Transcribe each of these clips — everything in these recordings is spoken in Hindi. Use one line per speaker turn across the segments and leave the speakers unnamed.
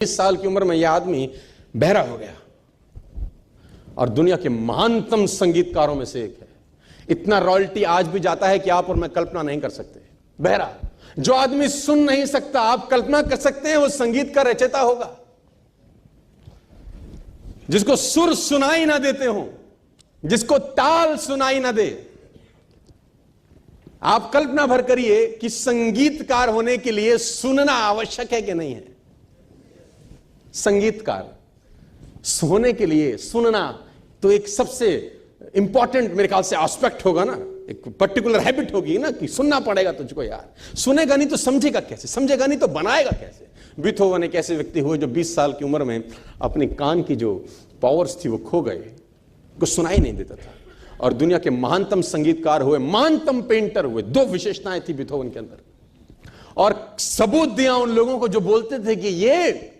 20 साल की उम्र में यह आदमी बहरा हो गया और दुनिया के महानतम संगीतकारों में से एक है। इतना रॉयल्टी आज भी जाता है कि आप और मैं कल्पना नहीं कर सकते। बहरा, जो आदमी सुन नहीं सकता, आप कल्पना कर सकते हैं वो संगीत का रचयिता होगा। जिसको सुर सुनाई ना देते हो, जिसको ताल सुनाई ना दे। आप कल्पना भर करिए कि संगीतकार होने के लिए सुनना आवश्यक है कि नहीं है। संगीतकार होने के लिए सुनना तो एक सबसे इंपॉर्टेंट मेरे ख्याल से एस्पेक्ट होगा ना, एक पर्टिकुलर हैबिट होगी ना कि सुनना पड़ेगा तुझको यार। सुनेगा नहीं तो समझेगा कैसे, समझेगा नहीं तो बनाएगा कैसे। बीथोवन एक ऐसे व्यक्ति हुए जो 20 साल की उम्र में अपने कान की जो पावर्स थी वो खो गए, कुछ सुनाई नहीं देता था और दुनिया के महानतम संगीतकार हुए, महानतम पेंटर हुए। दो विशेषताएं थी बीथोवन के अंदर और सबूत दिया उन लोगों को जो बोलते थे कि ये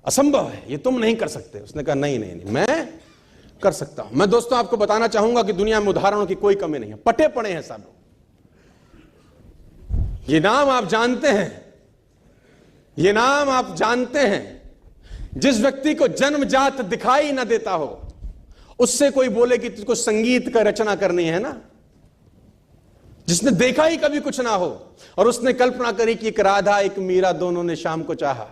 असंभव है, ये तुम नहीं कर सकते। उसने कहा नहीं नहीं नहीं, मैं कर सकता हूं। मैं दोस्तों आपको बताना चाहूंगा कि दुनिया में उदाहरणों की कोई कमी नहीं है, पटे पड़े हैं सब। ये नाम आप जानते हैं, ये नाम आप जानते हैं। जिस व्यक्ति को जन्मजात दिखाई ना देता हो, उससे कोई बोले कि तुझको संगीत का रचना करनी है ना, जिसने देखा ही कभी कुछ ना हो और उसने कल्पना करी कि एक राधा एक मीरा दोनों ने शाम को चाहा,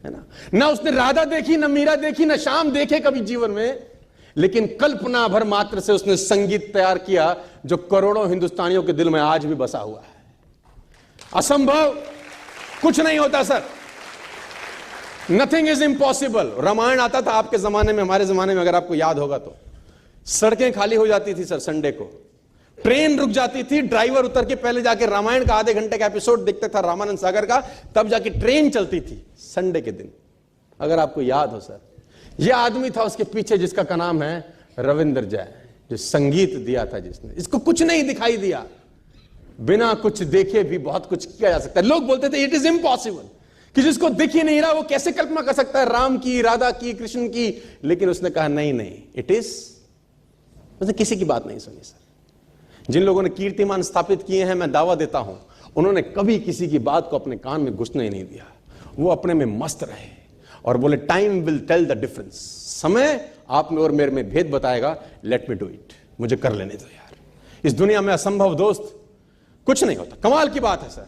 है ना उसने राधा देखी, ना मीरा देखी, ना शाम देखे कभी जीवन में, लेकिन कल्पना भर मात्र से उसने संगीत तैयार किया जो करोड़ों हिंदुस्तानियों के दिल में आज भी बसा हुआ है। असंभव कुछ नहीं होता sir, nothing is impossible. Ramayana आता था आपके जमाने में, हमारे जमाने में अगर आपको याद होगा तो सड़कें खाली हो जाती थी सर, संडे को ट्रेन रुक जाती थी, ड्राइवर उतर के पहले जाके रामायण का आधे घंटे का एपिसोड देखता था रामानंद सागर का, तब जाके ट्रेन चलती थी संडे के दिन, अगर आपको याद हो सर। यह आदमी था उसके पीछे जिसका का नाम है रविंद्र जय, जो संगीत दिया था जिसने। इसको कुछ नहीं दिखाई दिया, बिना कुछ देखे भी बहुत कुछ किया जा सकता है। लोग बोलते थे इट इज इम्पॉसिबल, कि जिसको दिख ही नहीं रहा वो कैसे कल्पना कर सकता है राम की, राधा की, कृष्ण की। लेकिन उसने कहा नहीं नहीं, इट इज, उसने किसी की बात नहीं सुनी सर। जिन लोगों ने कीर्तिमान स्थापित किए हैं, मैं दावा देता हूं उन्होंने कभी किसी की बात को अपने कान में घुसने ही नहीं दिया। वो अपने में मस्त रहे और बोले time will tell the difference, समय आप में और मेरे में भेद बताएगा, लेट मी डू इट, मुझे कर लेने दो यार। इस दुनिया में असंभव दोस्त कुछ नहीं होता। कमाल की बात है सर,